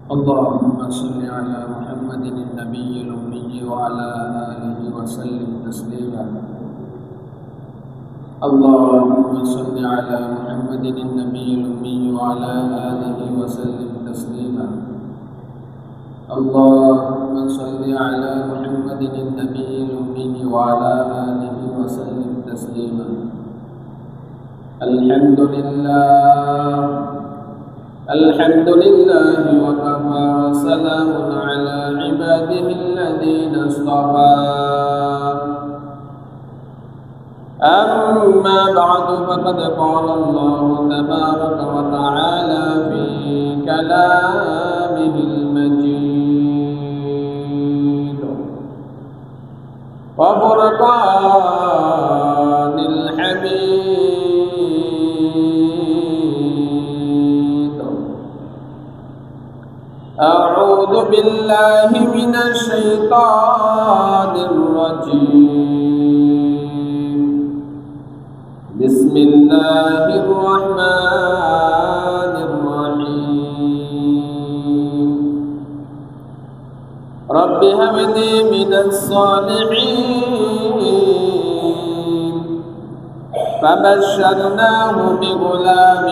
اللهم صل على محمد النبي الأمي وعلى آله وسلم تسليما. اللهم صل على محمد النبي الأمي وعلى آله وسلم تسليما. اللهم صل على محمد النبي الأمي وعلى آله وسلم تسليما. الحمد لله وكفى وسلام على عباده الذين اصطفى. أما بعد فقد قال الله تبارك وتعالى في كلامه المجيد وفرقان الحميد. أعوذ بالله من الشيطان الرجيم. بسم الله الرحمن الرحيم. رب هب لي من الصالحين. فبشرناه بغلام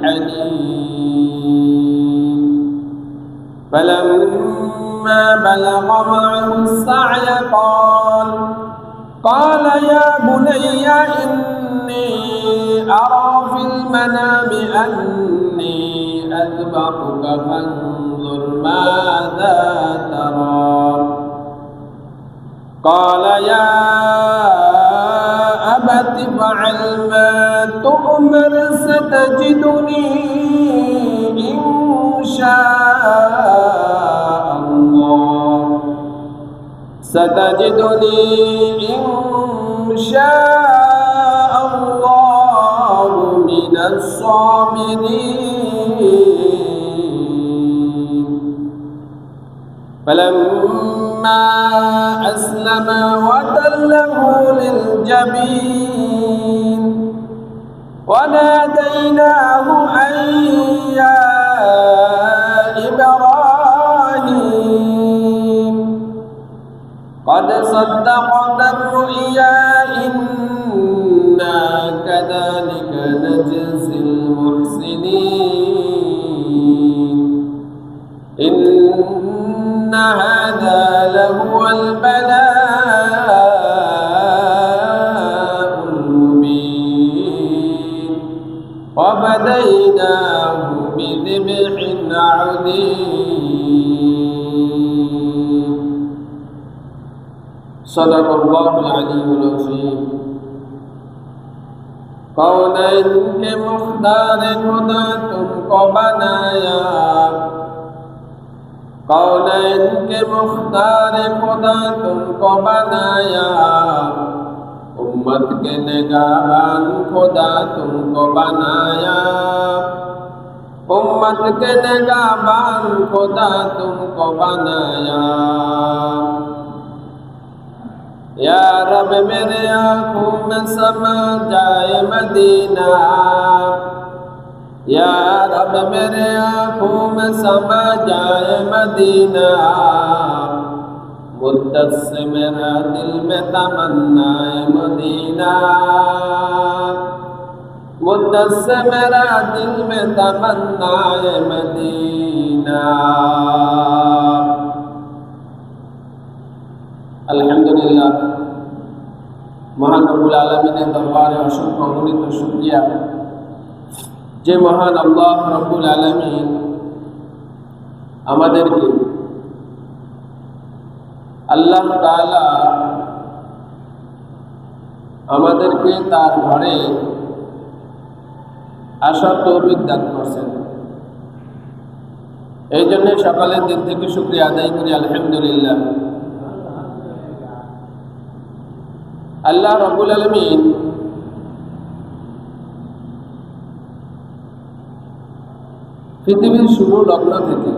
حليم. فلما بلغ معه السعي قال يا بني إني أرى في المنام أني أذبحك فانظر ماذا ترى. قال يا أبت افعل ما تؤمر ستجدني إن شاء الله من الصابرين. فلما أسلما وتله للجبين وناديناه أن يا إبراهيم قد صدقت الرؤيا إنا كذلك نجزي المحسنين. إن هذا لهو البلاء المبين. وفديناه بذبح عظيم. صدق الله العلي العظيم. कौनैन के मुख्तार खुदा तुमको बनाया. कौनैन के मुख्तार खुदा तुमको बनाया. उम्मत के निगाहबान खुदा तुमको बनाया. उम्मत के निगाहबान खुदा तुमको बनाया. या रब मेरे आँखों में समा जाए मदीना. या रब मेरे आँखों में समा जाए मदीना. मुद्दत से मेरा दिल में तमन्ना है मदीना. मुद्दत से मेरा दिल में तमन्ना है मदीना. আলহামদুলিল্লাহ, মহান রব্বুল আলামিনের দরবারে অসংখ্য অগণিত শুকরিয়া যে মহান আল্লাহ রব্বুল আলামিন আমাদেরকে আল্লাহ তাআলা আমাদেরকে তার ঘরে আসার তৌফিক দান করছেন। এই জন্য সকালের দিন থেকে শুকরিয়া আদায় করি আলহামদুলিল্লাহ। আল্লাহ রাব্বুল আলামিন পৃথিবীর শুরু লগ্ন থেকে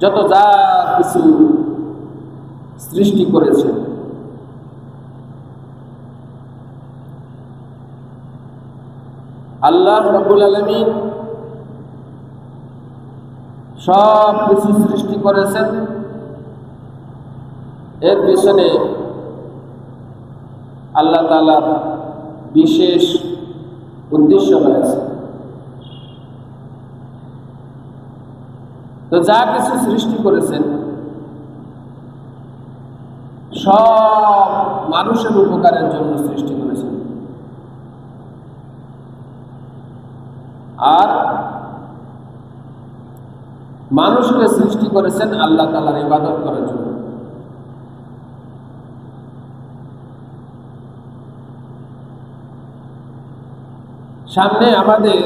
যত যা কিছু সৃষ্টি করেছে আল্লাহ রাব্বুল আলামিন সব কিছু সৃষ্টি করেছেন, এর পিছনে আল্লাহ তাআলার বিশেষ উদ্দেশ্য রয়েছে। তো যা কিছু সৃষ্টি করেছেন সব মানুষের উপকারের জন্য সৃষ্টি করেছেন, আর মানুষকে সৃষ্টি করেছেন আল্লাহ তাআলার ইবাদত করার জন্য। সামনে আমাদের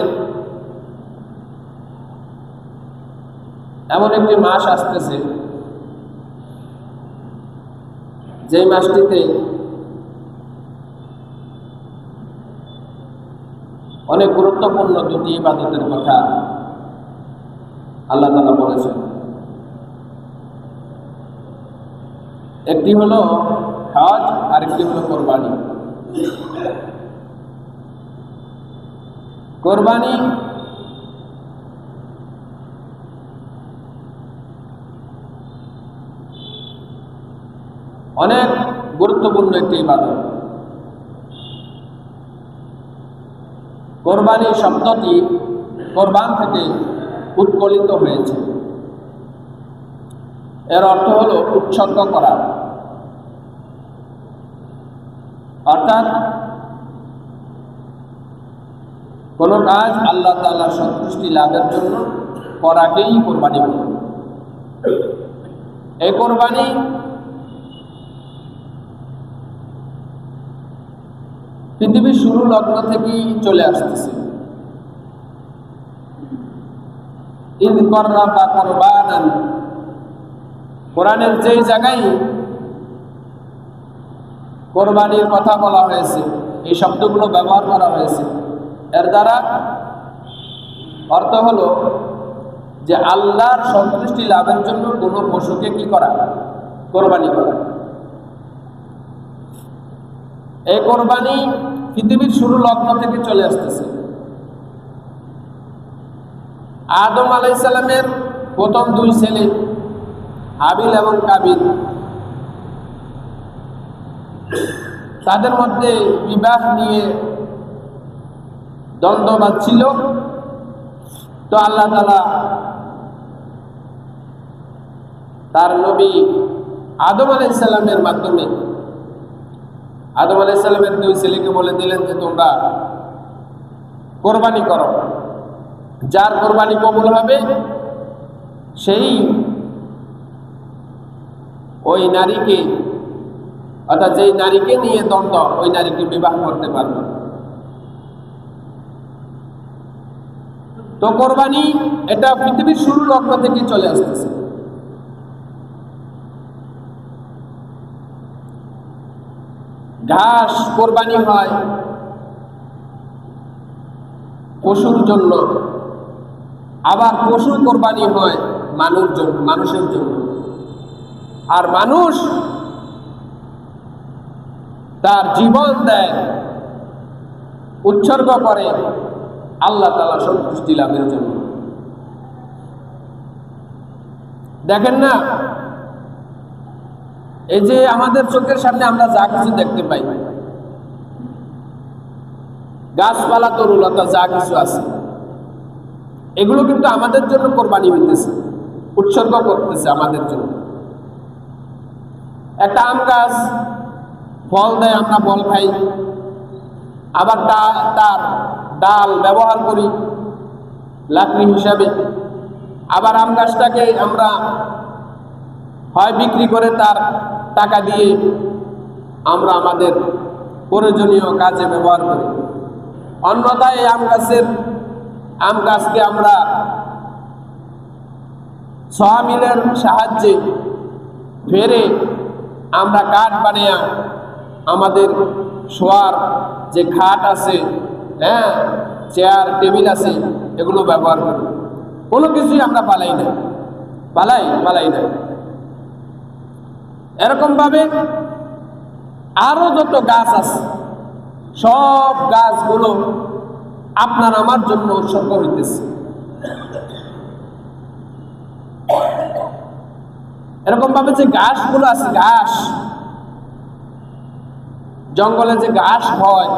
এমন একটি মাস আসতেছে, যে মাসটিতে অনেক গুরুত্বপূর্ণ দুটি ইবাদতের কথা আল্লাহ তাআলা বলেছেন। একটি হলো হজ, আরেকটি হলো কোরবানি। কোরবানি অনেক গুরুত্বপূর্ণ একটি ইবাদত। কোরবানি শব্দটি কোরবান থেকে উৎকলিত হয়েছে। এর অর্থ হলো উৎসর্গ করা, অর্থাৎ কোনো কাজ আল্লাহ তাআলার সন্তুষ্টি লাভের জন্য করাকেই কোরবানি বলে। এই কোরবানি পৃথিবীর শুরু লগ্ন থেকেই চলে আসতেছে। ইয কররাবা কুরবানান, কোরআনের যেই জায়গায় কোরবানির কথা বলা হয়েছে, এই শব্দগুলো ব্যবহার করা হয়েছে, এর দ্বারা অর্থ হলো যে আল্লাহর সন্তুষ্টি লাভের জন্য কোনো পশুকে কি করা? কোরবানি করা। এই কোরবানি পৃথিবীর শুরু লগ্ন থেকে চলে আসতেছে। আদম আলাইহিস সালামের প্রথম দুই ছেলে হাবিল এবং কাবিল, তাদের মধ্যে বিবাহ নিয়ে দ্বন্দ্ব বাজছিল। তো আল্লাহ তাআলা তার নবী আদম আলাইহিস সালামের মাধ্যমে আদম আলাইহিস সালামের দুই ছেলেকে বলে দিলেন যে তোমরা কোরবানি করো, যার কোরবানি কবুল হবে সেই ওই নারীকে, অর্থাৎ যেই নারীকে নিয়ে দ্বন্দ্ব, ওই নারীকে বিবাহ করতে পারবে। তো কোরবানি এটা পৃথিবীর শুরু লগ্ন থেকে চলে আসতেছে। ঘাস কোরবানি হয় পশুর জন্য, আবার পশু কোরবানি হয় মানুষের জন্য। আর মানুষ তার জীবন দেয়, উৎসর্গ করে আল্লাহ তাআলা সন্তুষ্টি লাভের জন্য। দেখেন না, এই যে আমাদের চোখের সামনে আমরা যা কিছু দেখতে পাই, গাছপালা তরুলতা যা কিছু আছে, এগুলো কিন্তু আমাদের জন্য কোরবানি হইতেছে, উৎসর্গ করতেছে আমাদের জন্য। একটা আম গাছ ফল দেয়, আমরা ফল খাই, আবার তার ডাল ব্যবহার করি লাকড়ি হিসাবে। আবার আম গাছটাকে আমরা হয় বিক্রি করে তার টাকা দিয়ে আমরা আমাদের প্রয়োজনীয় কাজে ব্যবহার করি। অন্যথায় এই আম গাছকে আমরা সয়াবিনের সাহায্যে ফেরে আমরা কাঠ বানিয়ে আমাদের শোয়ার যে খাট আছে, হ্যাঁ, চেয়ার টেবিল আছে, এগুলো ব্যবহার করি। কোনো কিছুই আমরা পালাই না। এরকম ভাবে আরো যত গাছ আছে, সব গাছগুলো আপনার আমার জন্য উৎসর্গ হইতেছে। এরকম ভাবে যে ঘাসগুলো আছে, ঘাস, জঙ্গলে যে ঘাস হয়,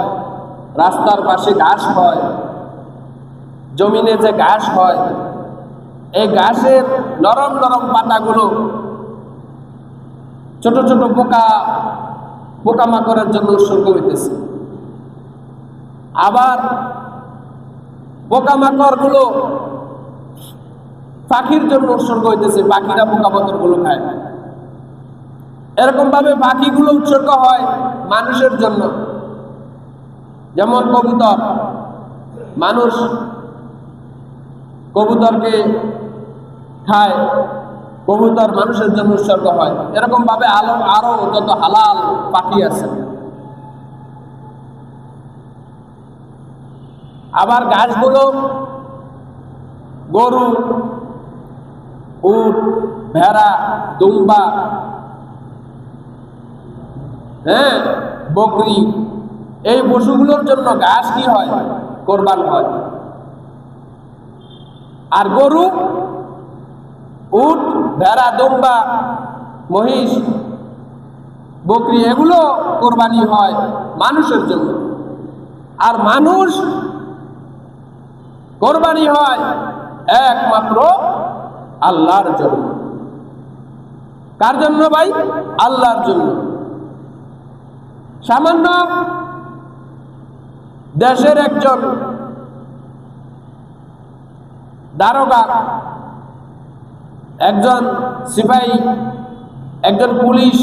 রাস্তার পাশে ঘাস হয়, জমিনে যে ঘাস হয়, এই ঘাসের নরম নরম পাতাগুলো ছোট ছোট পোকামাকড়ের জন্য উৎসর্গ হইতেছে। আবার পোকামাকড় গুলো পাখির জন্য উৎসর্গ হইতেছে, পাখিরা পোকামাকড় গুলো খায়। এরকম ভাবে পাখিগুলো উৎসর্গ হয় মানুষের জন্য। যেমন কবুতর, মানুষ কবুতরকে খায়, কবুতর মানুষের জন্য উৎসর্গ হয়। এরকম ভাবে আরো যত হালাল পাখি আছে। আবার ঘাসগুলো গরু, উট, ভেড়া, দুম্বা, বকরি, এই পশুগুলোর জন্য ঘাস কি হয়? কোরবান হয়। আর গরু, উট, ভেড়া, দুম্বা, মহিষ, বকরি, এগুলো কোরবানি হয় মানুষের জন্য। আর মানুষ কোরবানি হয় একমাত্র আল্লাহর জন্য। কার জন্য ভাই? আল্লাহর জন্য। সামান্য দেশের একজন দারোগা, একজন সিপাহী, একজন পুলিশ,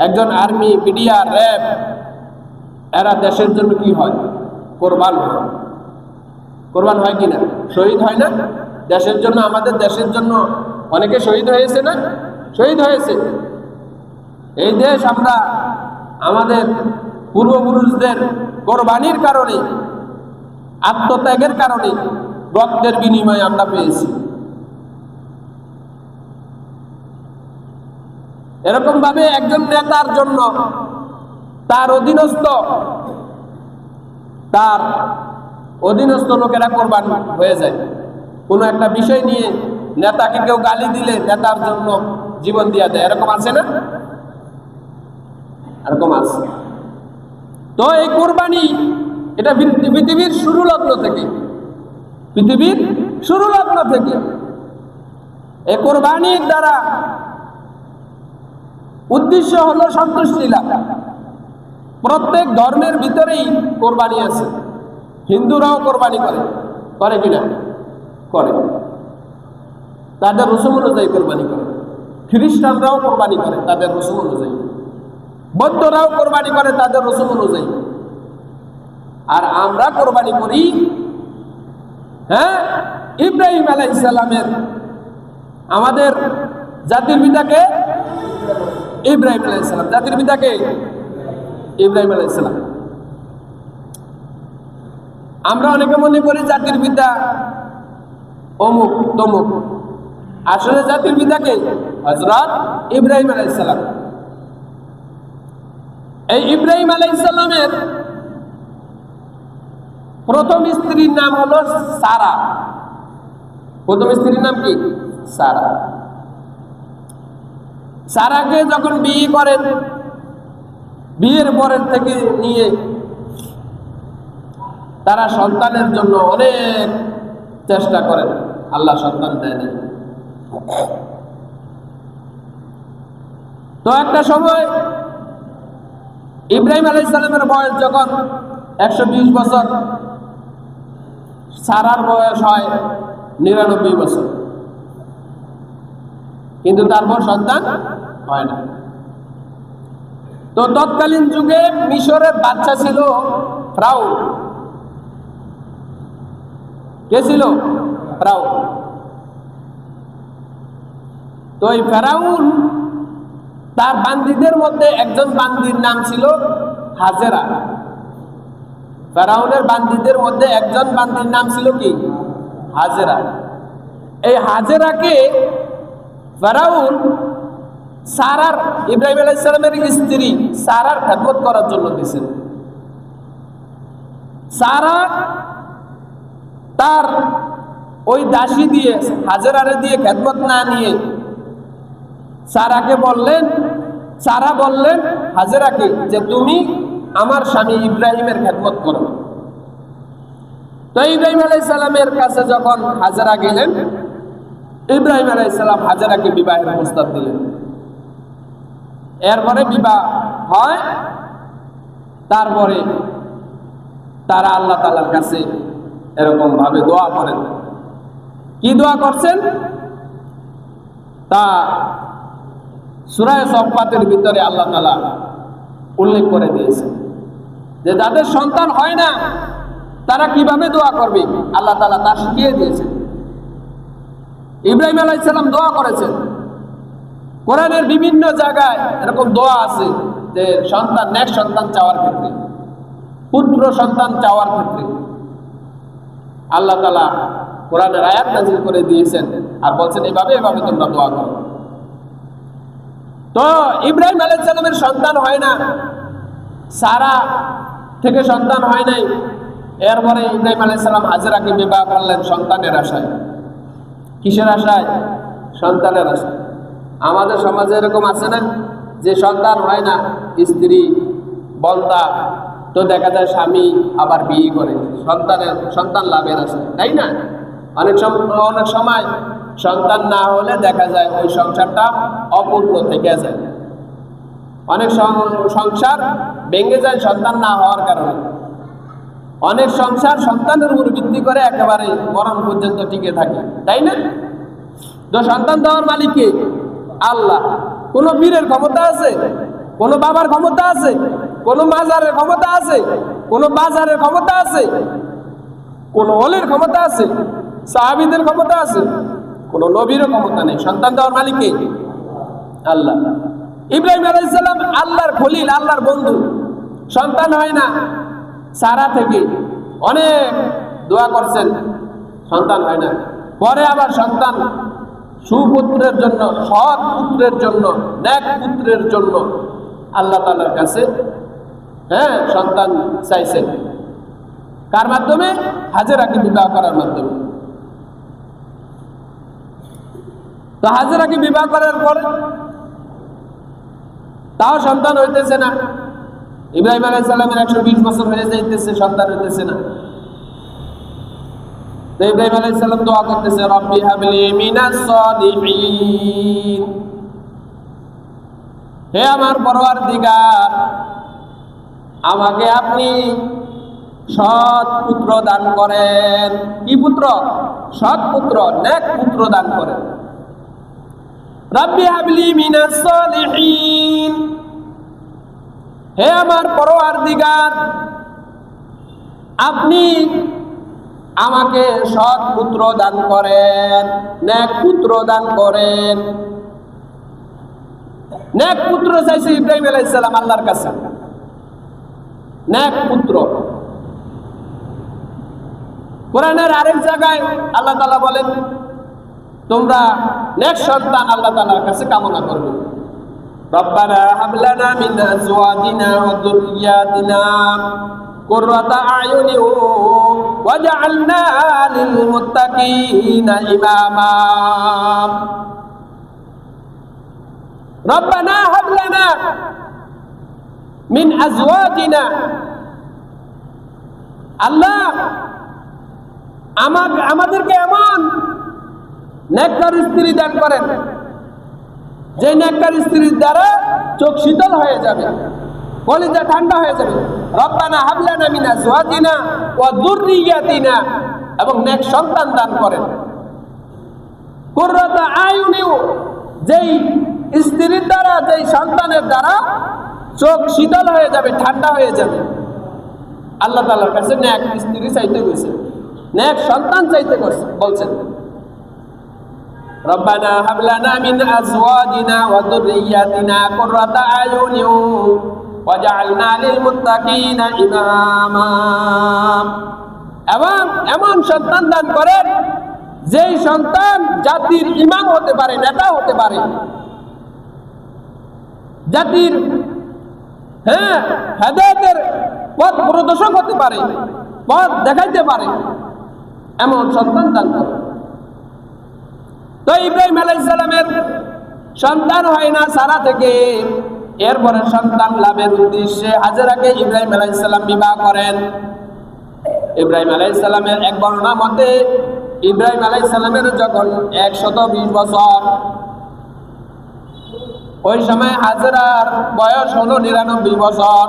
একজন আর্মি, বিডিআর, র্যাব, এরা দেশের জন্য কি হয়? কোরবান হয়। কোরবান হয় কিনা? শহীদ হয় না? দেশের জন্য, আমাদের দেশের জন্য অনেকে শহীদ হয়েছে না? শহীদ হয়েছে। এই দেশ আমরা আমাদের পূর্বপুরুষদের কোরবানির কারণে, আত্মত্যাগের কারণে, রক্তের বিনিময়ে আমরা পেয়েছি। এরকম ভাবে একজন নেতার জন্য তার অধীনস্থ লোকেরা কোরবান হয়ে যায়। কোনো একটা বিষয় নিয়ে নেতাকে কেউ গালি দিলে নেতার জন্য জীবন দিয়া দেয়। এরকম আছে না? এরকম আছে। তো এই কোরবানি, এটা পৃথিবীর শুরু লগ্ন থেকে, এই কোরবানির দ্বারা উদ্দেশ্য হলো সন্তুষ্টি লাভ। প্রত্যেক ধর্মের ভিতরেই কোরবানি আছে। হিন্দুরাও কোরবানি করে কিনা? করে, তাদের রসুম অনুযায়ী কোরবানি করে। খ্রিস্টানরাও কোরবানি করে তাদের রসুম অনুযায়ী, বৌদ্ধরাও কোরবানি করে তাদের রসুম অনুযায়ী। আর আমরা কোরবানি করি ইব্রাহিম আলাইহিস সালামের, আমাদের জাতির পিতাকে ইব্রাহিম আলাইহিস সালাম, জাতির পিতাকে ইব্রাহিম আলাইহিস সালাম। আমরা অনেকে মনে করি জাতির পিতা অমুক তমুক, আসলে জাতির পিতাকে হযরত ইব্রাহিম আলাইহিস সালাম। এই ইব্রাহিম আলাইহিস সালামের প্রথম স্ত্রীর নাম হলো সারা। প্রথম স্ত্রীর নাম কি? সারা। সারাকে যখন বিয়ে করেন, বিয়ের পরের থেকে নিয়ে তারা সন্তানের জন্য অনেক চেষ্টা করেন, আল্লাহ সন্তান দেয় না। তো একটা সময় ইব্রাহিম আলাইহিস সালামের বয়স যখন 120 বছর, সারার বয়স হয় 99 বছর, কিন্তু তারপর সন্তান হয় না। তো তৎকালীন যুগে মিশরের বাচ্চা ছিল ফেরাউন। কে ছিল? ফেরাউন। তো এই ফেরাউন, তার বান্দীদের মধ্যে একজন বান্দীর নাম ছিল হাজেরা। ফেরাউনের বান্দীদের মধ্যে একজন বান্দীর নাম ছিল কি? হাজেরা। এই হাজেরাকে ফেরাউন সারার, ইব্রাহিম আলাইহিস সালামের স্ত্রী সারার খেদমত করার জন্য দিয়েছেন। সারা তার ওই দাসী দিয়ে, হাজেরারে দিয়ে খেদমত না নিয়ে সারাকে বললেন, সারা বললেন হাজেরাকে যে তুমি আমার স্বামী ইব্রাহিমের খেদমত করো। তো ইব্রাহিম আলাইহিস সালামের কাছে যখন হাজেরা গেলেন, ইব্রাহিম আলাইহিস সালাম হাজেরাকে বিবাহের প্রস্তাব দিলেন। এরপরে বিবাহ হয়। তারপরে তারা আল্লাহ তাআলার কাছে এরকম ভাবে দোয়া করেন। কি দোয়া করছেন তা সূরা সফফাতের ভিতরে আল্লাহ তাআলা উল্লেখ করে দিয়েছেন যে যাদের সন্তান হয় না তারা কিভাবে দোয়া করবে, আল্লাহ তাআলা তা শিখিয়ে দিয়েছেন। ইব্রাহিম আলাইহিস সালাম দোয়া করেছেন। কোরআনের বিভিন্ন জায়গায় এরকম দোয়া আছে যে সন্তান, নেক সন্তান চাওয়ার ক্ষেত্রে, পুত্র সন্তান চাওয়ার ক্ষেত্রে আল্লাহ তাআলা কোরআনের আয়াত নাযিল করে দিয়েছেন আর বলছেন এভাবে এভাবে তোমরা দোয়া করো। তো ইব্রাহিম আলাইহিস সালামের সন্তান হয় না, সারা থেকে সন্তান হয় নাই। এরপরে ইব্রাহিম আলাইহিস সালাম হাজেরাকে বিবাহ করলেন সন্তানের আশায়। কিসের আশায়? সন্তানের আশায়। আমাদের সমাজে এরকম আছে না যে সন্তান হয় না, স্ত্রী বন্দা, তো দেখা যায় স্বামী আবার বিয়ে করে সন্তান লাভের আশায়, তাই না? অনেক সময় সন্তান না হলে দেখা যায় ওই সংসারটা অপূর্ণ থেকে যায়। অনেক সংসার ভেঙে যায় সন্তান না হওয়ার কারণে। অনেক সংসার সন্তানের উপর ভিত্তি করে একেবারে মরণ পর্যন্ত টিকে থাকে, তাই না? তো সন্তান দেওয়ার মালিক কে? আল্লাহ। কোন বীরের ক্ষমতা আছে? কোন বাবার ক্ষমতা আছে? কোন মাজারের ক্ষমতা আছে? কোন বাজারের ক্ষমতা আছে? কোন ওলির ক্ষমতা আছে? সাহাবীদের ক্ষমতা আছে? কোন নবীর ক্ষমতা নেই। সন্তান দেওয়ার মালিক কে? আল্লাহ। ইব্রাহিম আলাইহিস সালাম আল্লাহর খলিল, আল্লাহর বন্ধু। সন্তান হয় না, সারা থেকে অনেক দোয়া করছেন, সন্তান হয় না। পরে আবার সন্তান সুপুত্রের জন্য, সৎ পুত্রের জন্য, নেক পুত্রের জন্য আল্লাহ তাআলার কাছে সন্তান চাইছেন। কার মাধ্যমে? হাজেরাকে বিবাহ করার মাধ্যমে। তো হাজেরাকে বিবাহ করার পরে তাও সন্তান হইতেছে না। ইব্রাহিম আলাইহিস সালামের 120 বছর হয়ে যাইতেছে, সন্তান হইতেছে না। তো ইব্রাহিম আলাইহিস সালাম দোয়া করতেছে, রব্বি হাবলি মিনাস সালিহিন, হে আমার পরওয়ারদিগার, আমাকে আপনি সৎ পুত্র দান করেন। কি পুত্র? সৎ পুত্র, নেক পুত্র দান করেন। রব্বি হাবলি মিনাস সালিহিন, হে আমার পরওয়ারদিগার, আপনি আমাকে সৎ পুত্র দান করেন, নেক পুত্র দান করেন। নেক পুত্র চাইছে ইব্রাহিম আলাইহিস সালাম আল্লাহর কাছে, নেক পুত্র। কোরআনের আরেক জায়গায় আল্লাহ তাআলা বলেন তোমরা নেক সন্তান আল্লাহ তাআলার কাছে কামনা করবে। রব্বানা হাব লানা মিন আজওয়াজিনা ওয়া যুররিয়াতিনা কুররাতা আয়ুনিন ওয়াজআলনা লিল মুত্তাকিনা ইমামা। রব্বানা হাব লানা মিন আজওয়াজিনা, আল্লাহ আমাদেরকে এমন নেককার স্ত্রী দান করেন যে নেককার স্ত্রীর দ্বারা চোখ শীতল হয়ে যাবে, কলিজা ঠান্ডা হয়ে যাবে। রব্বানা হাব লানা মিন আজওয়াজিনা ওয়া যুররিয়াতিনা, এবং নেক সন্তান দান করেন। কুররাতা আয়ুনিন, যেই স্ত্রীর দ্বারা, যেই সন্তানের দ্বারা চোখ শীতল হয়ে যাবে, ঠান্ডা হয়ে যাবে। আল্লাহ তাআলার কাছে নেক স্ত্রী চাইতে গেছে, নেক সন্তান চাইতে বলছেন। রব্বানা হাব লানা মিন আজওয়াজিনা ওয়া যুররিয়াতিনা কুররাতা আয়ুনিন ওয়াজআলনা লিল মুত্তাকিনা ইমামা, এবং এমন সন্তান দান করেন যেই সন্তান জাতির ইমাম হতে পারে, নেতা হতে পারে, জাতির হেদায়েতের পথ প্রদর্শক হতে পারে, পথ দেখাইতে পারে, এমন সন্তান দান করে। তো ইব্রাহিম আলাইহিস সালামের সন্তান হয় না সারা থেকে। এরপরে সন্তান লাভের উদ্দেশ্যে হাজেরাকে ইব্রাহিম আলাইহিস সালাম বিবাহ করেন। ইব্রাহিম আলাইহিস সালামের এক বর্ণনা মতে ইব্রাহিম আলাইহিস সালামের যখন 120 বছর, ওই সময় হাজেরার বয়স হলো 99 বছর।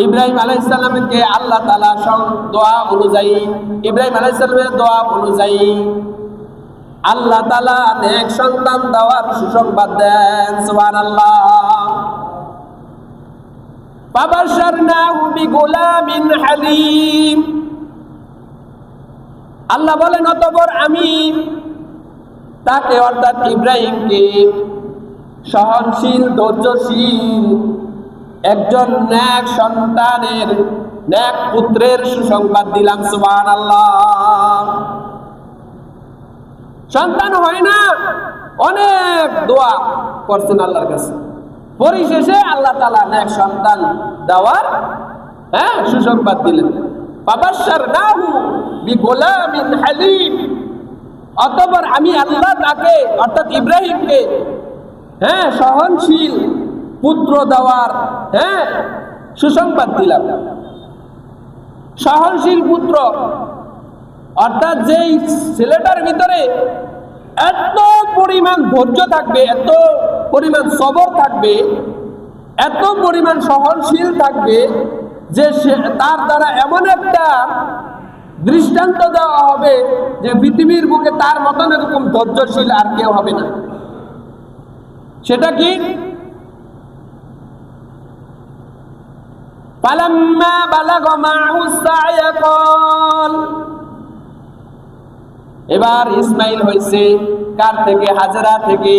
ইব্রাহিম আলাইহিস সালামকে আল্লাহ তাআলা দোয়া অনুযায়ী, ইব্রাহিম আলাইহিস সালামের দোয়া অনুযায়ী আল্লাহ তাআলা নেক সন্তান দেওয়ার সুসংবাদ দেন। সুবহানাল্লাহ। ফাবাশশারনাহু বিগুলামিন হালিম। আল্লাহ বলেন, অতঃপর আমি তাকে অর্থাৎ ইব্রাহিমকে সহনশীল, ধৈর্যশীল একজন নেক সন্তানের, নেক পুত্রের সুসংবাদ দিলাম। সুবহানাল্লাহ। সন্তান হয় না, অনেক দোয়া করছেন আল্লাহর কাছে, পরিশেষে আল্লাহ তাআলা নেক সন্তান দেওয়ার সুসংবাদ দিলেন। ফাবাশশারনাহু বিগুলামিন হালিম। অতঃপর আমি আল্লাহ তাকে অর্থাৎ ইব্রাহিমকে সহনশীল পুত্র দেওয়ার সুসংবাদ দিলাম। সহনশীল পুত্র অর্থাৎ যেই ছেলেটার ভিতরে এত পরিমাণ ধৈর্য থাকবে, এত পরিমাণ সবর থাকবে, এত পরিমাণ সহনশীল থাকবে যে তার দ্বারা এমন একটা দৃষ্টান্ত দেওয়া হবে যে পৃথিবীর বুকে তার মতন এরকম ধৈর্যশীল আর কেউ হবে না। সেটা কি? ফালাম্মা বালাগা মা'হু সা'য়া ক্বাল। এবার ইসমাইল হয়েছে কার থেকে? হাজেরা থেকে।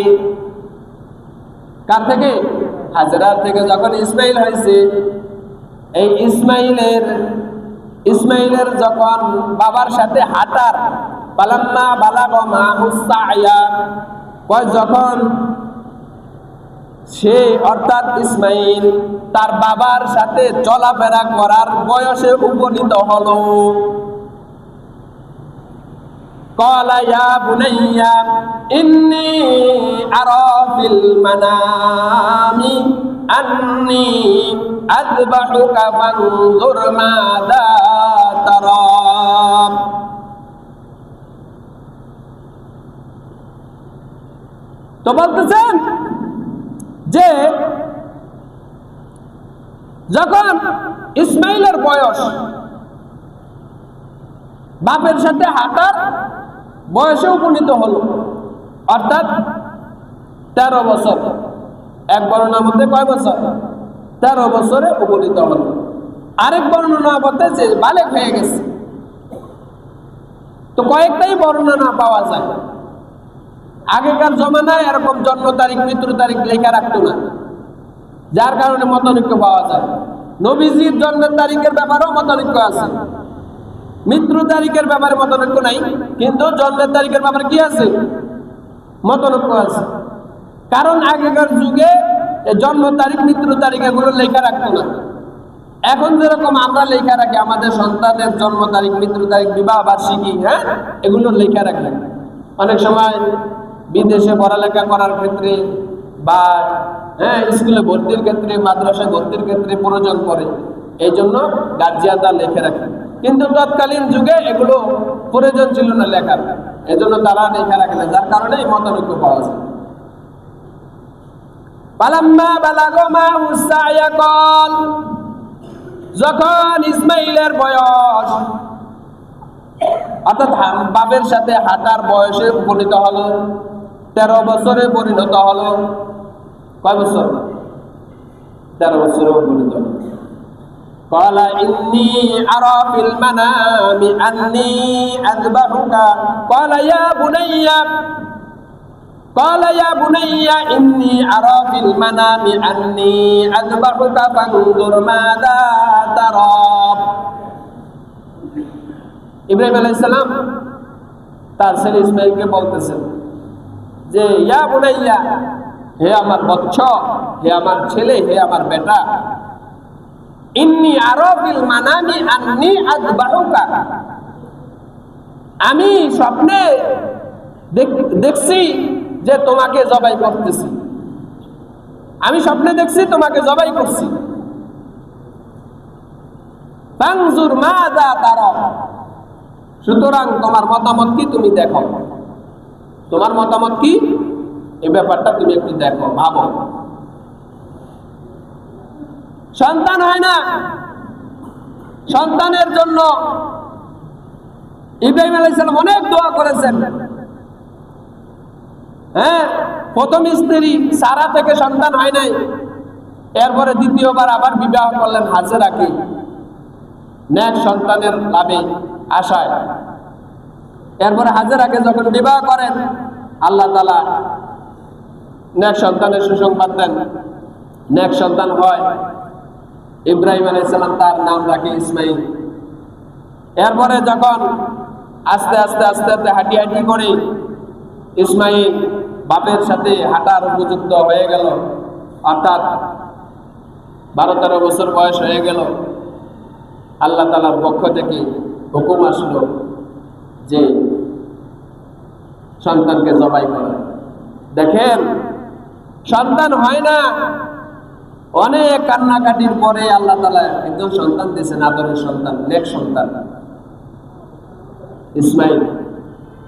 কার থেকে? হাজেরা থেকে। যখন ইসমাইল হয়েছে, এই ইসমাইলের যখন বাবার সাথে হাঁটার, ফালাম্মা বালাগা মা'হু সা'য়া, যখন সে অর্থাৎ ইসমাইল তার বাবার সাথে চলাফেরা করার বয়সে উপনীত হলো, قال يا بني إني أرى في المنام أني أذبحك فانظر ماذا ترى। তো বলতেছেন যে যখন ইসমাইলের বয়স বাপের সাথে হাঁটার বয়সে উপনীত হলো, অর্থাৎ 13 বছর। এক বর্ণনার মধ্যে কয় বছর? 13 বছরে উপনীত হলো। আরেক বর্ণনা বলতেছে বালেগ হয়ে গেছে। তো কয়েকটাই বর্ণনা পাওয়া যায়। আগেকার জমানায় এরকম জন্ম তারিখ, মৃত্যু তারিখ লেখা রাখতো না, যার কারণে মতানৈক্য পাওয়া যায়। নবীজির জন্মের তারিখের ব্যাপারেও মতানৈক্য আছে, মৃত্যু তারিখের ব্যাপারে মতানৈক্য নাই, কিন্তু জন্মের তারিখের ব্যাপারে কি আছে? মতানৈক্য আছে। কারণ আগেকার যুগে জন্ম তারিখ, মৃত্যু তারিখ এগুলো লেখা রাখতো না। এখন যেরকম আমরা লেখা রাখি আমাদের সন্তানের জন্ম তারিখ, মৃত্যু তারিখ, বিবাহ বার্ষিকী, এগুলো লেখা রাখি। অনেক সময় বিদেশে পড়ালেখা করার ক্ষেত্রে বা স্কুলে ভর্তির ক্ষেত্রে, মাদ্রাসায় ভর্তির ক্ষেত্রে প্রয়োজন পড়ে, এই জন্য গার্জিয়ানরা লিখে রাখে। কিন্তু তৎকালীন যুগে এগুলো প্রয়োজন ছিল না লেখার, এজন্য তারা লেখা রাখে না, যার কারণে এই মতানৈক্য পাওয়া যায়। ফালাম্মা বালাগা মা'হু সা'য়া ক্বাল। যখন ইসমাইলের বয়স অর্থাৎ বাপের সাথে হাঁটার বয়সে উপনীত হলো, 13 বছরে পরিণত হলো। কয় বছর? 13 বছরে উপনীত হলো। قال إني أرى في المنام أني أذبحك قال يا بني إني أرى في المنام أني أذبحك فانظر ماذا ترى। ইব্রাহিম আলাইহিস সালাম তার ছেলে ইসমাইলকে বলতেছেন যে ইয়া বুনাইয়া, হে আমার বৎস, হে আমার ছেলে, হে আমার বেটা, ইন্নী আরা ফিল মানামি আন্নী আযবাহুকা, আমি স্বপ্নে দেখছি যে তোমাকে জবাই করতেছি, আমি স্বপ্নে দেখছি তোমাকে জবাই করছি। ফানজুর মাযা তারা, সুতরাং তোমার মতামত কি তুমি দেখো, তোমার মতামত কি এই ব্যাপারটা তুমি একটু দেখো, ভাবো। সন্তান হয় না, সন্তানের জন্য ইব্রাহিম আলাইহিস সালাম অনেক দোয়া করেছেন। হ্যাঁ, প্রথম স্ত্রী সারা থেকে সন্তান হয় নাই, এরপরে দ্বিতীয়বার আবার বিবাহ করলেন হাজেরাকে, নেক সন্তানের লাভে আশায়। এরপরে হাজেরাকে যখন বিবাহ করেন, আল্লাহ তাআলা নেক সন্তানের সুসংবাদ দেন, নেক সন্তান হয়। ইব্রাহিম আলাইহিস সালাম তার নাম রাখে ইসমাইল। এরপরে যখন আস্তে আস্তে আস্তে আস্তে হাঁটি হাঁটি করে ইসমাইল বাপের সাথে হাঁটার উপযুক্ত হয়ে গেল, অর্থাৎ 12-13 বছর বয়স হয়ে গেল, আল্লাহ তাআলার পক্ষ থেকে হুকুম আসলো যে সন্তানকে জবাই করা। দেখেন, সন্তান হয় না, অনেক কান্নাকাটির পরে আল্লাহ তাআলা একজন সন্তান দিয়েছেন, আদরের সন্তান, নেক সন্তান ইসমাইল।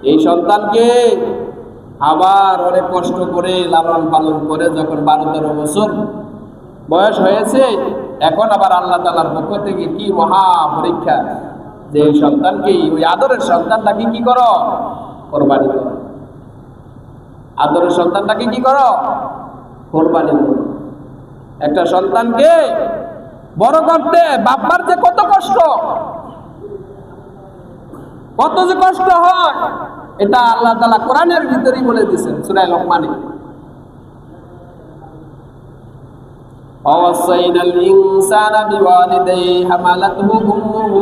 এই সন্তানকে আবার অনেক কষ্ট করে লালন পালন করে যখন 12-13 বছর বয়স হয়েছে, এখন আবার আল্লাহ তাআলার পক্ষ থেকে কি মহা পরীক্ষা, যে এই সন্তানকে, ওই আদরের সন্তানটাকে কি করো, কোরবানি করো। আদরের সন্তানটাকে কি করো, কোরবানি করো। একটা সন্তানকে বড় করতে বাবার যে কত কষ্ট, কত যে কষ্ট হয়, এটা আল্লাহ তাআলা কোরআনের ভিতরেই বলে দিয়েছেন সূরা লোকমানে। ওয়াসাইনাল ইনসানা বিওয়ালিদাইহি হামালাতহু উম্মুহু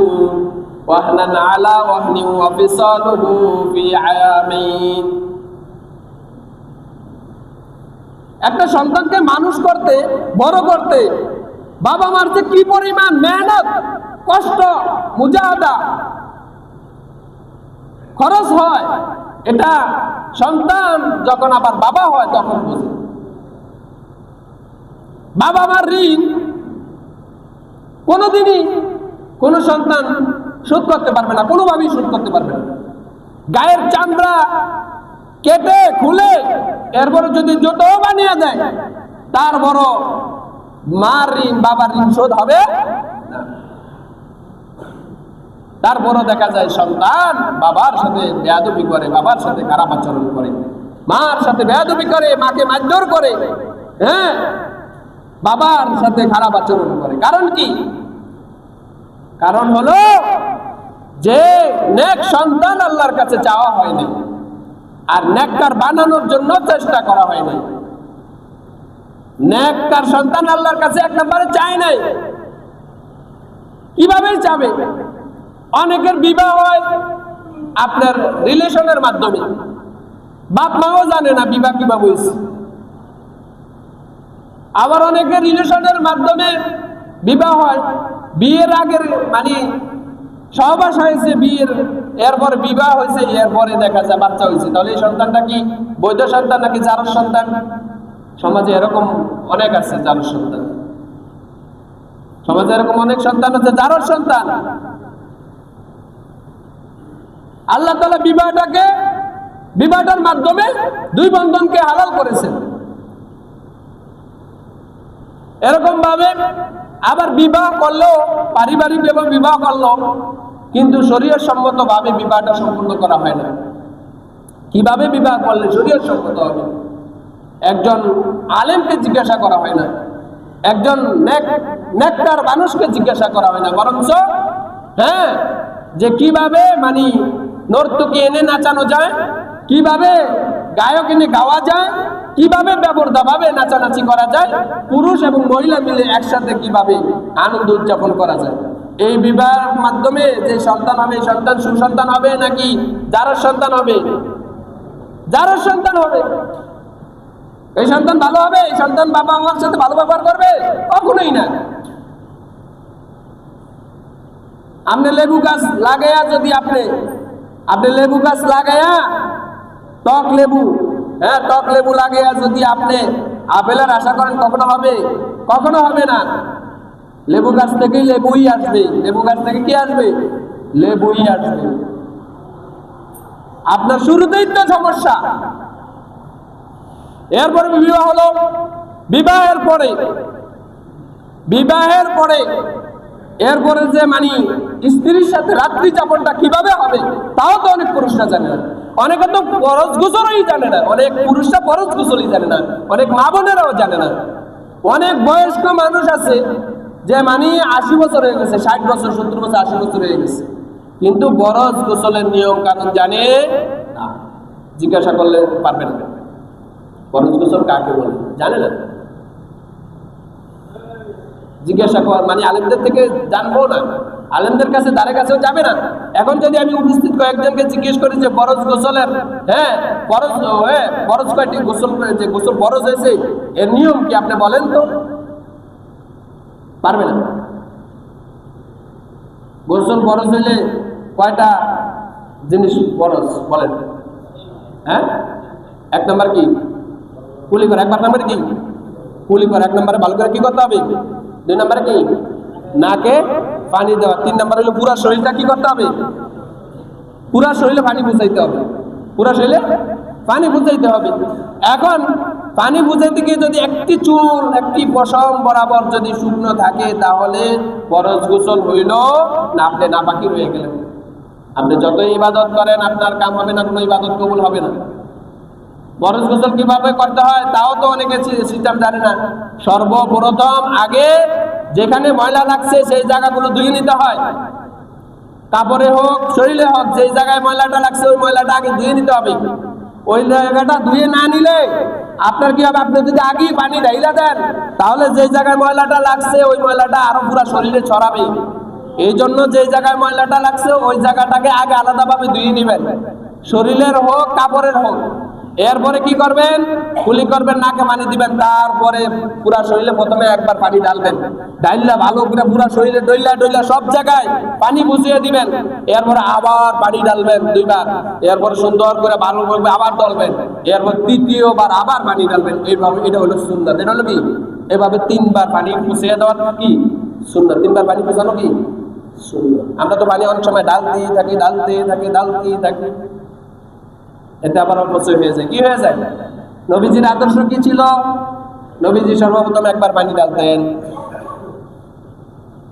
ওয়াহনান আলা ওয়াহনিন ওয়া ফিসালুহু ফি আয়ামাইন। একটা সন্তানকে মানুষ করতে, বড় করতে বাবা মার যে কি পরিমাণ মেহনত, কষ্ট, মুজাহাদা, খরচ হয়, এটা সন্তান যখন আবার বাবা হয় তখন বুঝে। বাবা মার ঋণ কোনোদিনই কোন সন্তান শোধ করতে পারবে না, কোনোভাবেই শোধ করতে পারবে না। গায়ের চামড়া কেটে খুলে এরপরে যদি জুতো বানিয়ে দেয়, তার বড় মার ঋণ, বাবার ঋণ শোধ হবে না। তারপরও দেখা যায় সন্তান বাবার সাথে বেয়াদবি করে, বাবার সাথে খারাপ আচরণ করে, মার সাথে বেয়াদবি করে, মাকে মারধর করে, হ্যাঁ, বাবার সাথে খারাপ আচরণ করে। কারণ কি? কারণ হলো যে নেক সন্তান আল্লাহর কাছে চাওয়া হয়নি, আর নেককার বানানোর জন্য চেষ্টা করা হয়নি। নেককার সন্তান আল্লাহর কাছে এক নম্বরে চায় নাই, কিভাবে চাবে? অনেকের বিবাহ হয় আপনার রিলেশনের মাধ্যমে, বাপ মাও জানে না বিবাহ কিভাবে হয়েছে। আবার অনেকের রিলেশনের মাধ্যমে বিবাহ হয়, বিয়ের আগের মানে সহবাস হয়েছে, বিয়ের এরপর বিবাহ হয়েছে, এরপরে দেখা যায় বাচ্চা হয়েছে। তাহলে এই সন্তানটা কি বৈধ সন্তান নাকি জারজ সন্তান? সমাজে এরকম অনেক আছে জারজ সন্তান, সমাজে এরকম অনেক সন্তান আছে জারজ সন্তান। আল্লাহ তাআলা বিবাহটার মাধ্যমে দুই বন্ধনকে হালাল করেছেন। এরকম ভাবে আবার বিবাহ করলেও, পারিবারিক বিবাহ করলো, কিন্তু শরীয়ত সম্মত ভাবে বিবাহটা সম্পূর্ণ করা হয় না। কিভাবে বিবাহ করলে শরীয়ত সম্মত হবে? একজন আলেমকে জিজ্ঞাসা করা হয় না, একজন নেককার মানুষকে জিজ্ঞাসা করা হয় না, বরঞ্চ হ্যাঁ, যে কিভাবে মানে নর্তকী এনে নাচানো যায়, কিভাবে গায়ক এনে গাওয়া যায়, কিভাবে ব্যবধাভাবে নাচানাচি করা যায়, পুরুষ এবং মহিলা মিলে একসাথে কিভাবে আনন্দ উদযাপন করা যায়। এই বিবাহের মাধ্যমে যে সন্তান হবে, এই সন্তান সুসন্তান হবে নাকি জারজ সন্তান হবে? জারজ সন্তান হবে। এই সন্তান ভালো হবে? এই সন্তান বাবা মার সাথে ভালো ব্যবহার করবে? কখনোই না। আপনি লেবু গাছ লাগাইয়া, যদি আপনি লেবু গাছ লাগাইয়া টক লেবু হ্যাঁ, টক লেবু লাগিয়ে যদি আপনি আপেলের আশা করেন কখনো হবে? কখনো হবে না। লেবু গাছ থেকেই লেবুই আসবে। লেবু গাছ থেকে কি আসবে? লেবুই আসবে। আপনার শুরুতেই তো সমস্যা। এরপরে বিবাহ হলো, বিবাহের পরে এরপরে যে মানে স্ত্রীর সাথে রাত্রি যাপনটা কিভাবে হবে তাও তো অনেক পুরুষরা জানে না। অনেকে তো ফরজ গোসলই জানে না, অনেক পুরুষরা ফরজ গোসলই জানে না, অনেক মা বোনেরাও জানে না। অনেক বয়স্ক মানুষ আছে যে মানে 80 বছর হয়ে গেছে, 60 বছর, 70 বছর, 80 বছর হয়ে গেছে, কিন্তু ফরজ গোসলের নিয়ম কানুন জানে না। জিজ্ঞাসা করলে পারবেন না ফরজ গোসল কাকে বলে, জানে না। জিজ্ঞাসা কর মানে আলেমদের থেকে জানবো না, আলেমদের কাছে ধারে কাছেও যাবে না। এখন যদি আমি উপস্থিত কয়েকজনকে জিজ্ঞেস করি যে ফরজ গোসলের ফরজ কয়টি গোসল, যে গোসল ফরজ হয়েছে এর নিয়ম কি আপনি বলেন তো, পারবে না। গোসল ফরজ হইলে কয়টা জিনিস ফরজ বলেন? হ্যাঁ, 1 নম্বর কি? কুলি করা। 1 নম্বরে কি? কুলি করা। 1 নম্বরে ভালো করে কি করতে হবে? 2 নম্বরে কি? নাকে পানি দেওয়া। 3 নম্বর হলো পুরা শরীরটা কি করতে হবে? পুরা শরীরে পানি বুঝাইতে হবে। পুরা শরীরে পানি বুঝাইতে হবে। এখন পানি বুঝাইতে গিয়ে যদি একটি চুল, একটি পশম বরাবর যদি শুকনো থাকে তাহলে ফরজ গোসল হইল না, আপনি নাপাকি রয়ে গেলেন। আপনি যতই ইবাদত করেন আপনার কাম হবে না, কোনো ইবাদত কবুল হবে না। ফরজ গোসল কিভাবে করতে হয় তাও তো অনেকে সিস্টেম জানে না। সর্বপ্রথম আগে যেখানে ময়লা লাগছে সেই জায়গাগুলো ধুয়ে নিতে হয়। কাপড়ে হোক, শরীরে হোক, যেই জায়গায় ময়লাটা লাগছে ওই ময়লাটা আগে ধুয়ে নিতে হবে। ওই জায়গাটা ধুয়ে না নিলে আপনার কি হবে? আপনি যদি আগে পানি ঢাইলা দেন তাহলে যেই জায়গায় ময়লাটা লাগছে ওই ময়লাটা আরো পুরো শরীরে ছড়াবে। এই জন্য যেই জায়গায় ময়লাটা লাগছে ওই জায়গাটাকে আগে আলাদাভাবে ধুয়ে নেবেন, শরীরের হোক কাপড়ের হোক। এরপরে কি করবেন? কুলি করবেন, নাকে পানি দিবেন, তারপরে পুরা শরীরে প্রথমে একবার পানি ঢালবেন। ঢাইলা ভালো করে পুরা শরীরে ডইলা সব জায়গায় পানি বুঝিয়ে দিবেন। এরপরে আবার পানি ঢালবেন 2 বার। এরপরে সুন্দর করে ভালো করে আবার ঢালবেন। এরপর 3য়-বার আবার পানি ঢালবেন। এইভাবে, এটা হলো সুন্নাত। এটা হলো কি? এভাবে 3 বার পানি পুষিয়ে দেওয়ার কি সুন্নাত। 3 বার পানি পুষানো কি সুন্নাত। আমরা তো পানি অনেক সময় ঢালতেই থাকি, এতে আবার অপচয় হয়ে যায়। কি হয়ে যায়? নবীজির আদর্শ কি ছিল? নবীজি সর্বপ্রথম একবার পানি ঢালতেন,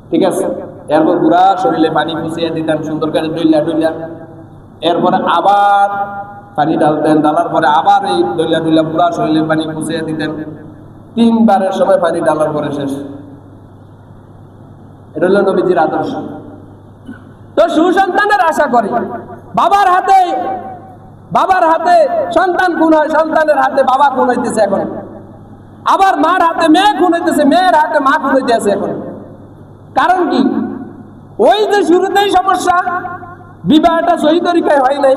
ঠিক আছে, এরপর পুরা শরীরে পানি পুষিয়ে দিতেন সুন্দর করে ডইলা। এরপরে আবার পানি ঢালতেন, ঢালার পরে আবার এই ডইলা পুরা শরীরে পানি পুষিয়ে দিতেন। 3 বারের সময় পানি ঢালার পরে শেষ। এটা হলো নবীজির আদর্শ। তো সুসন্তানের আশা করি বাবার হাতে সন্তান খুন হয়, সন্তানের হাতে বাবা খুন হইতেছে এখন। আবার মার হাতে মেয়ে খুন হইতেছে, মেয়ের হাতে মা খুন হইতেছে এখন। কারণ কি? ওই যে শুরুতেই সমস্যা, বিবাহটা সহি তরিকায় হয় নাই।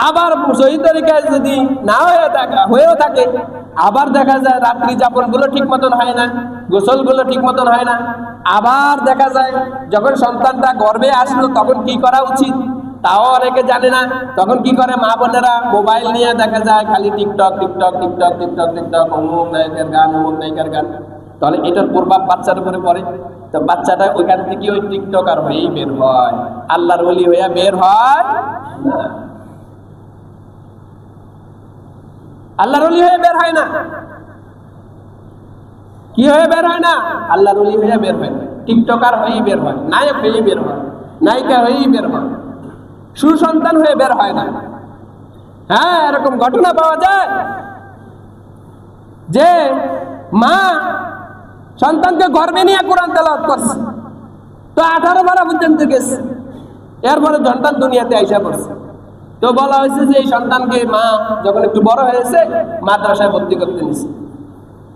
আবার সহি তরিকায় যদি না হয়েও থাকে, আবার দেখা যায় রাত্রি যাপন গুলো ঠিক মতন হয় না, গোসল গুলো ঠিক মতন হয় না। আবার দেখা যায় যখন সন্তানটা গর্ভে আসলো তখন কি করা উচিত তাও অনেকে জানে না। তখন কি করে মা বোনেরা? মোবাইল নিয়ে দেখা যায় খালি টিকটক, অমুক নায়কের গান। তাহলে এটার প্রভাব বাচ্চার উপরে পড়ে। তো বাচ্চাটা ওইখান থেকে ওই টিকটক আর হয়েই বের হয়, আল্লাহর ওলি হইয়া বের হয় না, আল্লাহর ওলি হয়ে বের হয় না। কি হয়ে বের হয় না? আল্লাহর ওলি হয়ে বের হয় না, টিকটকার হয়েই বের হয়, নায়ক হয়েই বের হয়, নায়িকা হয়েই বের হয়, সুসন্তান হয়ে বের হয় না। হ্যাঁ, এরকম ঘটনা পাওয়া যায় যে মা সন্তানকে গর্ভে নিয়ে কোরআন তেলাওয়াত করছে, তো 18 পারা পর্যন্ত গেছে, এরপরে সন্তান দুনিয়াতে আইসা পড়ছে। তো বলা হয়েছে যে এই সন্তানকে মা যখন একটু বড় হয়েছে মাদ্রাসায় ভর্তি করতে নিছে।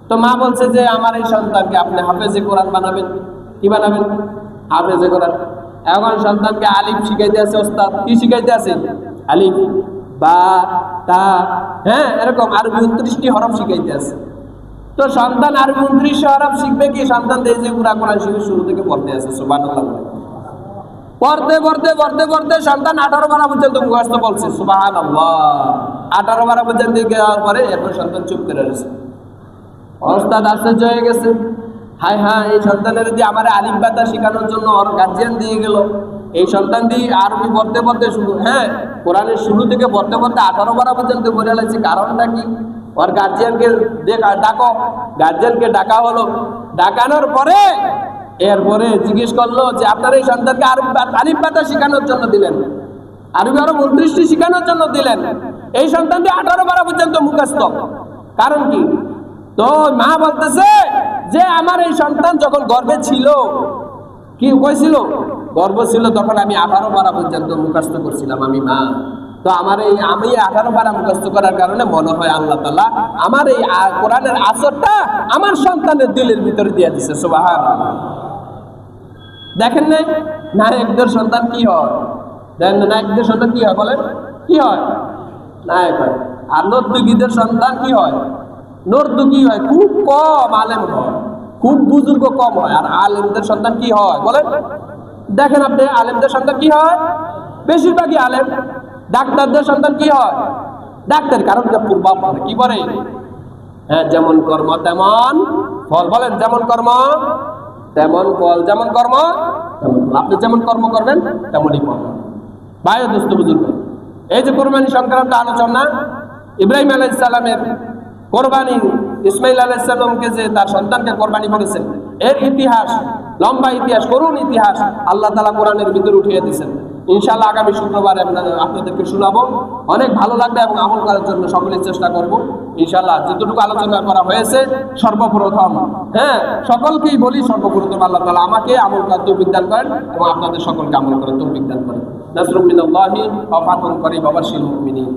তো মা বলছে যে আমার এই সন্তানকে আপনি হাফেজে কোরআন বানাবেন। কি বানাবেন? হাফেজে কোরআন। এখন সন্তানকে আলিফ শিখাইতে আছে, ওস্তাদ কি শিখাইতে আছে? আলিফ, বা, তা, হ্যাঁ, এরকম আরবি 29টি হরফ শিখাইতে আছে। তো সন্তান আরবি 29 হরফ শিখবে কি? সন্তান এই যে পুরা কোরআন শিখে শুরু থেকে পড়তে আছে, সুবহানাল্লাহ। পড়তে পড়তে পড়তে পড়তে সন্তান 18 পারা পর্যন্ত মুখস্থ বলছে, সুবহানাল্লাহ। 18 পারা পর্যন্ত যাওয়ার পরে এরপর সন্তান চুপ করে রয়েছে। ওস্তাদ আশ্চর্য হয়ে গেছে, হায় হায়, এই সন্তানের যদি আমার আলিফ বাতা শেখানোর জন্য ওর গার্জিয়ান দিয়ে গেল, এই সন্তান দিয়ে আরবি পড়তে পড়তে শুরু, হ্যাঁ কোরআনের শুরু থেকে পড়তে পড়তে 18 পারা পর্যন্ত পড়ে লাগছে। কারণটা কি? ওর গার্জিয়ানকে ডাকো। গার্জিয়ানকে ডাকা হলো। ডাকানোর পরে এরপরে জিজ্ঞেস করলো যে আপনার এই সন্তানকে আলিফ বাতা শেখানোর জন্য দিলেন, আরবি আরো 29টি শেখানোর জন্য দিলেন, এই সন্তানটি 18 পারা পর্যন্ত মুখস্থ, কারণ কি? তো মা বলতেছে যে আমার এই সন্তান যখন গর্ভে ছিল, কি কইছিল? গর্ভ ছিল, তখন আমি 18 পারা পর্যন্ত মুখস্থ করছিলাম আমি মা। তো আমি 18 পারা মুখস্থ করার কারণে মনে হয় আল্লাহ তাআলা আমার এই কোরআনের আসরটা আমার সন্তানের দিলের ভিতরে দিয়ে দিছে। সুবহানাল্লাহ। দেখেন নাই নায়কদের সন্তান কি হয়? দেখেন নায়কদের সন্তান কি হয় বলেন? কি হয়? নায়ক হয়। আর নর্তকীদের সন্তান কি হয়? নর্তকী হয়। খুব কম আলেম হয়, খুব বুজুর্গ কম হয়। আর আলেমদের সন্তান কি হয় বলেন? দেখেন আপনি আলেমদের সন্তান কি হয়? বেশিরভাগই আলেম। ডাক্তারদের সন্তান কি হয়? ডাক্তার। কারণ পূর্বাপ কি বলে? হ্যাঁ, যেমন কর্ম তেমন ফল। বলেন, যেমন কর্ম তেমন ফল, যেমন কর্ম তেমন ফল। আপনি যেমন কর্ম করবেন তেমনই ফল। ভাই দোস্ত বুজুর্গ, এই যে কোরবানি সংক্রান্ত আলোচনা, ইব্রাহিম আলাইহিস সালামের কোরবানি, ইসমাইল আলাইহিস সালামকে যে তার সন্তানকে কোরবানি করেছেন, এর ইতিহাস, লম্বা ইতিহাস, করুণ ইতিহাস আল্লাহ তাআলা কোরআনের ভিতরে উঠিয়ে দিয়েছেন। ইনশাআল্লাহ আগামী শুক্রবারে আপনাদেরকে শোনাবো। অনেক ভালো লাগবে এবং আমল করার জন্য সকলের চেষ্টা করব ইনশাআল্লাহ। যতটুকু আলোচনা করা হয়েছে সর্বপ্রথম, হ্যাঁ সকলকেই বলি, সর্বপ্রথম আল্লাহ তাআলা আমাকে আমল করার তৌফিক দান করেন এবং আপনাদের সকলকে আমল করার তৌফিক দান করেন। নাসরুম মিনাল্লাহি ওয়া ফাতহুন করিম ওয়া বাশশিরিল মুমিনিন।